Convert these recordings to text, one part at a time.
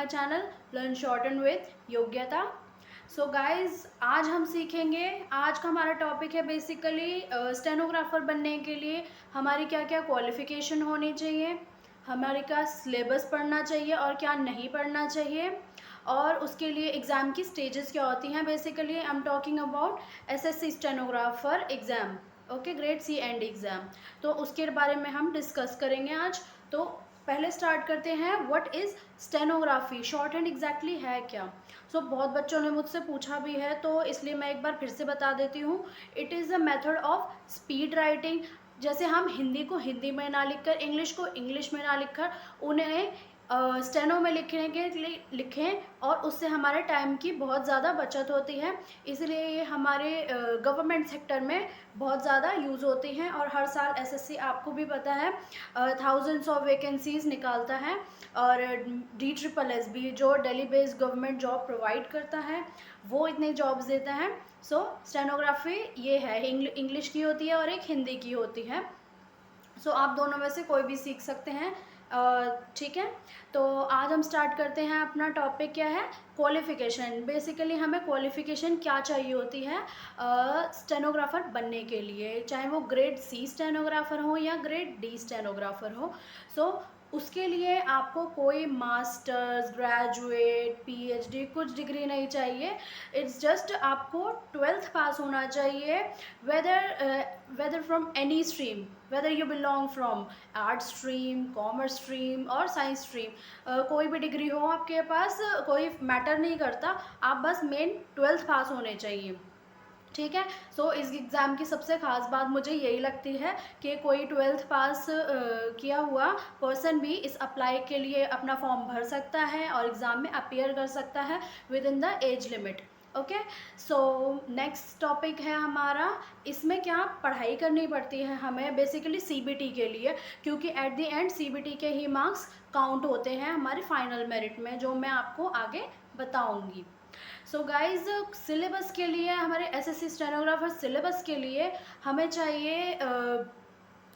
My channel learn short and with Yogyata. So guys, आज हम सीखेंगे, आज का हमारा टॉपिक है बेसिकली स्टेनोग्राफर बनने के लिए हमारी क्या क्या क्वालिफिकेशन होनी चाहिए, हमारे क्या सिलेबस पढ़ना चाहिए और क्या नहीं पढ़ना चाहिए, और उसके लिए एग्ज़ाम की स्टेजेस क्या होती हैं। Basically I am talking about SSC stenographer exam, okay, grade C and exam. तो उसके बारे में हम डिस्कस करेंगे आज। तो पहले स्टार्ट करते हैं, what is stenography, short hand exactly है क्या। सो बहुत बच्चों ने मुझसे पूछा भी है, तो इसलिए मैं एक बार फिर से बता देती हूँ। It is a method of speed writing. जैसे हम हिंदी को हिंदी में ना लिखकर, इंग्लिश को इंग्लिश में ना लिखकर उन्हें स्टेनो में लिखने के लिए लिखें, और उससे हमारे टाइम की बहुत ज़्यादा बचत होती है। इसलिए ये हमारे गवर्नमेंट सेक्टर में बहुत ज़्यादा यूज़ होती हैं, और हर साल एसएससी, आपको भी पता है, थाउजेंड्स ऑफ वैकेंसीज निकालता है। और DSSS भी, जो Delhi based government job provide करता है, वो इतने जॉब्स देता है। सो स्टेनोग्राफी ये है, इंग्लिश की होती है और एक हिंदी की होती है। सो आप दोनों में से कोई भी सीख सकते हैं, ठीक है। तो आज हम स्टार्ट करते हैं। अपना टॉपिक क्या है, क्वालिफ़िकेशन। बेसिकली हमें क्वालिफ़िकेशन क्या चाहिए होती है स्टेनोग्राफर बनने के लिए, चाहे वो ग्रेड सी स्टेनोग्राफर हो या ग्रेड डी स्टेनोग्राफर हो। सो उसके लिए आपको कोई मास्टर्स, ग्रेजुएट, PhD कुछ डिग्री नहीं चाहिए। इट्स जस्ट आपको 12th पास होना चाहिए, whether from any stream, whether you belong from art stream, commerce stream और साइंस स्ट्रीम, कोई भी डिग्री हो आपके पास, कोई मैटर नहीं करता, आप बस मेन 12th पास होने चाहिए, ठीक है। सो इस एग्ज़ाम की सबसे ख़ास बात मुझे यही लगती है कि कोई 12th पास किया हुआ पर्सन भी इस अप्लाई के लिए अपना फॉर्म भर सकता है और एग्ज़ाम में अपीयर कर सकता है with in the age limit, okay. So next topic है हमारा, इसमें क्या पढ़ाई करनी पड़ती है हमें बेसिकली CBT के लिए, क्योंकि एट द एंड CBT के ही मार्क्स काउंट होते हैं हमारे फाइनल मेरिट में, जो मैं आपको आगे बताऊंगी। सो गाइज, सिलेबस के लिए, हमारे एसएससी स्टेनोग्राफर सिलेबस के लिए हमें चाहिए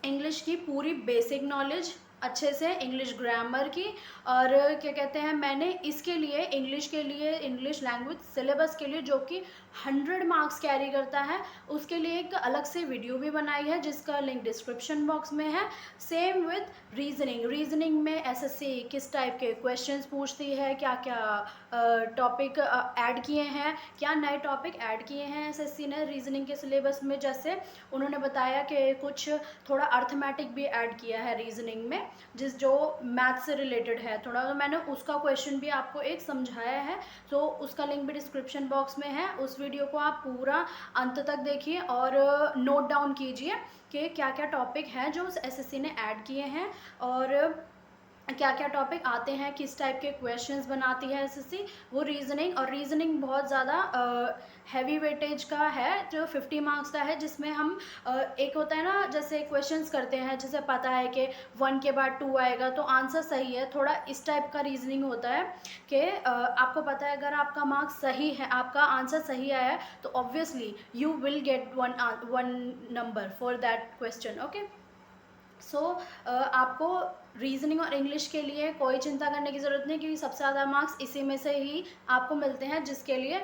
इंग्लिश की पूरी बेसिक नॉलेज, अच्छे से इंग्लिश ग्रामर की, और क्या कहते हैं, मैंने इसके लिए इंग्लिश लैंग्वेज सिलेबस के लिए, जो कि 100 मार्क्स कैरी करता है, उसके लिए एक अलग से वीडियो भी बनाई है जिसका लिंक डिस्क्रिप्शन बॉक्स में है। सेम विद रीजनिंग में एसएससी किस टाइप के क्वेश्चंस पूछती है, क्या क्या टॉपिक ऐड किए हैं, क्या नए टॉपिक ऐड किए हैं एसएससी ने रीजनिंग के सिलेबस में। जैसे उन्होंने बताया कि कुछ थोड़ा अर्थमेटिक भी ऐड किया है रीजनिंग में, जो मैथ से रिलेटेड है थोड़ा, तो मैंने उसका क्वेश्चन भी आपको एक समझाया है। तो उसका लिंक भी डिस्क्रिप्शन बॉक्स में है। उस वीडियो को आप पूरा अंत तक देखिए और नोट डाउन कीजिए कि क्या क्या टॉपिक हैं जो एसएससी ने ऐड किए हैं, और क्या क्या टॉपिक आते हैं, किस टाइप के क्वेश्चंस बनाती है एसएससी। वो रीजनिंग बहुत ज़्यादा हैवी वेटेज का है, जो 50 मार्क्स का है, जिसमें हम एक होता है ना, जैसे क्वेश्चंस करते हैं, जैसे पता है कि 1 के बाद 2 आएगा तो आंसर सही है, थोड़ा इस टाइप का रीजनिंग होता है कि आपको पता है अगर आपका मार्क्स सही है, आपका आंसर सही आया है, तो obviously you will get one number for that question, okay. So आपको रीजनिंग और इंग्लिश के लिए कोई चिंता करने की ज़रूरत नहीं, क्योंकि सबसे ज़्यादा मार्क्स इसी में से ही आपको मिलते हैं, जिसके लिए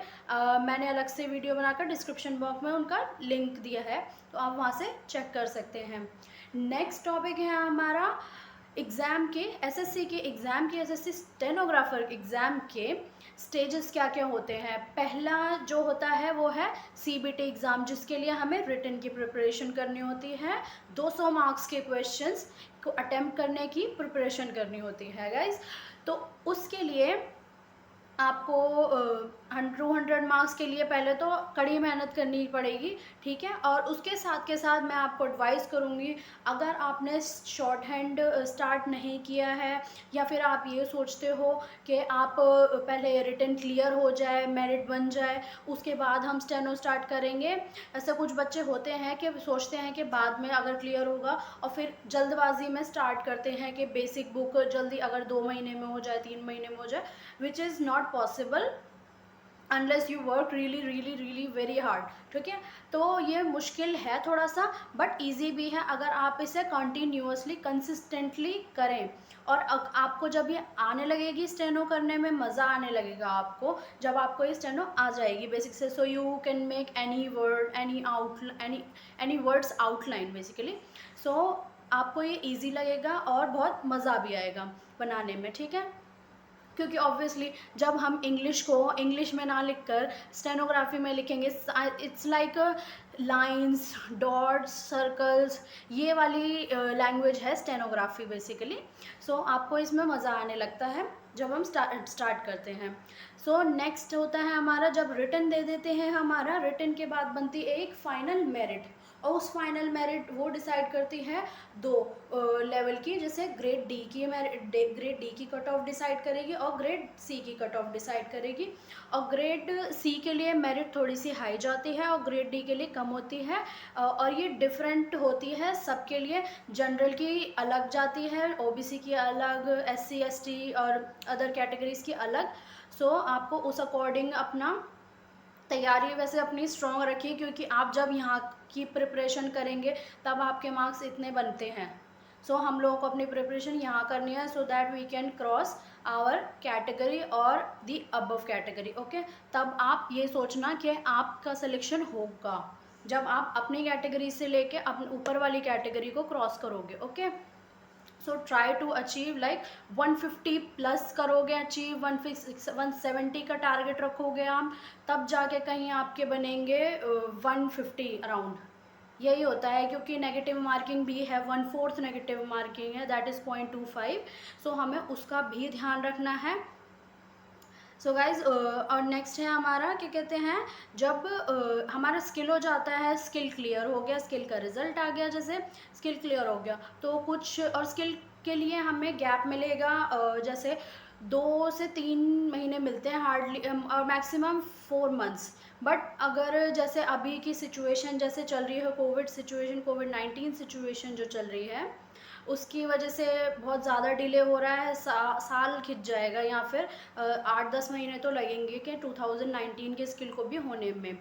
मैंने अलग से वीडियो बनाकर डिस्क्रिप्शन बॉक्स में उनका लिंक दिया है, तो आप वहाँ से चेक कर सकते हैं। नेक्स्ट टॉपिक है हमारा एग्ज़ाम के, एसएससी स्टेनोग्राफर एग्ज़ाम के स्टेजेस क्या क्या होते हैं। पहला जो होता है वो है CBT एग्ज़ाम, जिसके लिए हमें रिटन की प्रिपरेशन करनी होती है, 200 मार्क्स के क्वेश्चंस को अटेम्प्ट करने की प्रिपरेशन करनी होती है गाइज। तो उसके लिए आपको 200 मार्क्स के लिए पहले तो कड़ी मेहनत करनी पड़ेगी, ठीक है। और उसके साथ के साथ मैं आपको एडवाइस करूँगी, अगर आपने शॉर्ट हैंड स्टार्ट नहीं किया है, या फिर आप ये सोचते हो कि आप पहले रिटन क्लियर हो जाए, मेरिट बन जाए, उसके बाद हम स्टेनो स्टार्ट करेंगे। ऐसे कुछ बच्चे होते हैं कि सोचते हैं कि बाद में अगर क्लियर होगा, और फिर जल्दबाजी में स्टार्ट करते हैं कि बेसिक बुक जल्दी अगर 2 महीने में हो जाए, 3 महीने में हो जाए, which is not possible. Unless you work really really really very hard, ठीक है। तो ये मुश्किल है थोड़ा सा, बट ईजी भी है अगर आप इसे कंटिन्यूअसली कंसिस्टेंटली करें। और आपको जब ये आने लगेगी स्टेनो करने में, मज़ा आने लगेगा आपको जब आपको ये स्टेनो आ जाएगी बेसिक से। So you can make any word, any words outline basically. So आपको ये ईजी लगेगा और बहुत मज़ा भी आएगा बनाने में, ठीक है। क्योंकि ऑब्वियसली जब हम इंग्लिश को इंग्लिश में ना लिखकर स्टेनोग्राफी में लिखेंगे, it's like lines, dots, circles, ये वाली लैंग्वेज है स्टेनोग्राफी बेसिकली। सो आपको इसमें मज़ा आने लगता है जब हम स्टार्ट करते हैं। सो नेक्स्ट होता है हमारा जब रिटन दे देते हैं, हमारा रिटन के बाद बनती है एक फाइनल मेरिट। और उस फाइनल मेरिट वो डिसाइड करती है दो लेवल की, जैसे ग्रेड डी की ग्रेड डी की कट ऑफ डिसाइड करेगी और ग्रेड सी की कट ऑफ डिसाइड करेगी। और ग्रेड सी के लिए मेरिट थोड़ी सी हाई जाती है और ग्रेड डी के लिए कम होती है। और ये डिफरेंट होती है सबके लिए। जनरल की अलग जाती है, ओबीसी की अलग, एससी एसटी और अदर कैटेगरीज की अलग। सो आपको उस अकॉर्डिंग अपना तैयारी वैसे अपनी स्ट्रॉन्ग रखिए, क्योंकि आप जब यहाँ की प्रिपरेशन करेंगे तब आपके मार्क्स इतने बनते हैं। सो हम लोगों को अपनी प्रिपरेशन यहाँ करनी है, so that we can cross our category और दी अबव कैटेगरी, ओके। तब आप ये सोचना कि आपका सिलेक्शन होगा जब आप अपनी कैटेगरी से लेके अपने ऊपर वाली कैटेगरी को क्रॉस करोगे, okay. So try to achieve like 150 plus करोगे, अचीव 170 का टारगेट रखोगे आप, तब जाके कहीं आपके बनेंगे 150 अराउंड। यही होता है, क्योंकि नेगेटिव मार्किंग भी है, 1/4 नेगेटिव मार्किंग है, दैट इज़ 0.25। सो हमें उसका भी ध्यान रखना है। सो गाइज और नेक्स्ट है हमारा क्या कहते हैं, जब हमारा स्किल हो जाता है, स्किल क्लियर हो गया, स्किल का रिजल्ट आ गया, जैसे स्किल क्लियर हो गया तो कुछ और स्किल के लिए हमें गैप मिलेगा, जैसे 2 से 3 महीने मिलते हैं हार्डली, और मैक्सिमम 4 मंथ्स। बट अगर जैसे अभी की सिचुएशन जैसे चल रही है, कोविड सिचुएशन, कोविड-19 सिचुएशन जो चल रही है, उसकी वजह से बहुत ज़्यादा डिले हो रहा है, साल खिंच जाएगा, या फिर 8-10 महीने तो लगेंगे कि 2019 के स्किल को भी होने में,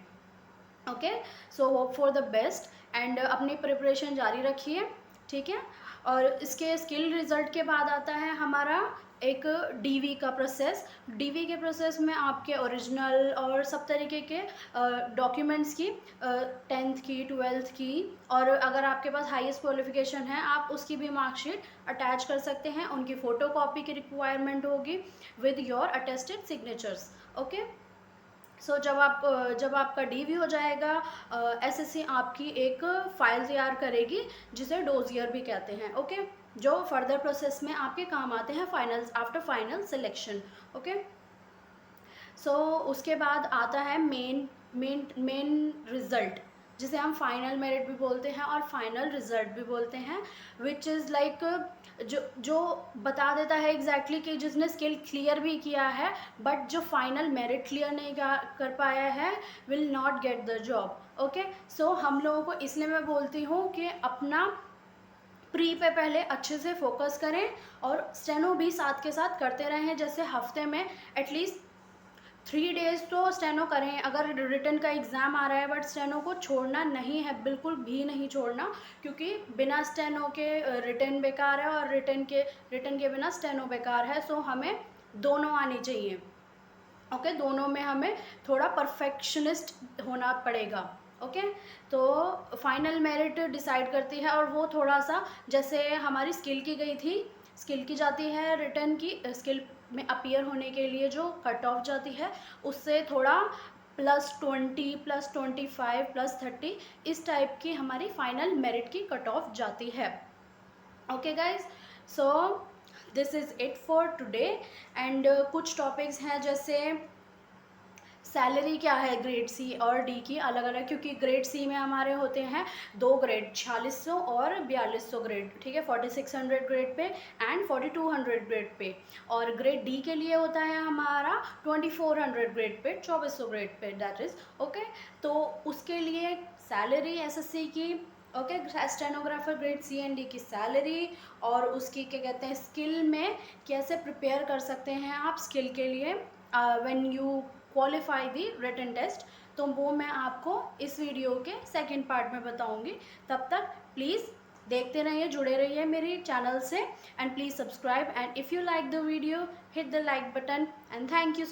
okay. So hope for the best and अपनी प्रिपरेशन जारी रखिए, ठीक है। और इसके स्किल रिजल्ट के बाद आता है हमारा एक डीवी का प्रोसेस। डीवी के प्रोसेस में आपके ओरिजिनल और सब तरीके के डॉक्यूमेंट्स की, 10th की, 12th की, और अगर आपके पास हाईएस्ट क्वालिफिकेशन है आप उसकी भी मार्कशीट अटैच कर सकते हैं। उनकी फ़ोटो कॉपी की रिक्वायरमेंट होगी with your attested signatures, okay. So जब आपका डीवी हो जाएगा, एसएससी आपकी एक फ़ाइल तैयार करेगी जिसे डोजियर भी कहते हैं, ओके, जो फर्दर प्रोसेस में आपके काम आते हैं final, after final selection, okay. So उसके बाद आता है मेन रिजल्ट, जिसे हम फाइनल मेरिट भी बोलते हैं और फाइनल रिजल्ट भी बोलते हैं, विच इज़ लाइक जो बता देता है एग्जैक्टली कि जिसने स्किल क्लियर भी किया है बट जो फाइनल मेरिट क्लियर नहीं कर पाया है will not get the job, okay. So हम लोगों को इसलिए मैं बोलती हूँ कि अपना प्री पे पहले अच्छे से फोकस करें और स्टेनो भी साथ के साथ करते रहें, जैसे हफ्ते में एटलीस्ट 3 डेज तो स्टेनो करें। अगर रिटन का एग्ज़ाम आ रहा है बट स्टेनो को छोड़ना नहीं है, बिल्कुल भी नहीं छोड़ना, क्योंकि बिना स्टेनो के रिटन बेकार है और रिटन के बिना स्टेनो बेकार है। सो हमें दोनों आनी चाहिए, ओके। दोनों में हमें थोड़ा परफेक्शनिस्ट होना पड़ेगा, ओके। तो फाइनल मेरिट डिसाइड करती है, और वो थोड़ा सा जैसे हमारी स्किल की गई थी, स्किल की जाती है, रिटन की स्किल में अपीयर होने के लिए जो कट ऑफ जाती है उससे थोड़ा +20 +25 +30 इस टाइप की हमारी फाइनल मेरिट की कट ऑफ जाती है, okay guys. So this is it for today and कुछ टॉपिक्स हैं, जैसे सैलरी क्या है ग्रेड सी और डी की अलग अलग, क्योंकि ग्रेड सी में हमारे होते हैं 2 ग्रेड, 4600 और 4200 ग्रेड, ठीक है, 4600 grade pay and 4200 grade pay. और ग्रेड डी के लिए होता है हमारा 2400 grade pay, 2400 grade pay, that is okay. तो उसके लिए सैलरी एसएससी की, okay, stenographer grade C and D की सैलरी, और उसकी क्या कहते हैं स्किल में कैसे प्रिपेयर कर सकते हैं आप स्किल के लिए, when you qualify the written test, तो वो मैं आपको इस वीडियो के सेकंड पार्ट में बताऊंगी। तब तक प्लीज़ देखते रहिए, जुड़े रहिए मेरी चैनल से, and please subscribe, and if you like the video hit the like button, and thank you.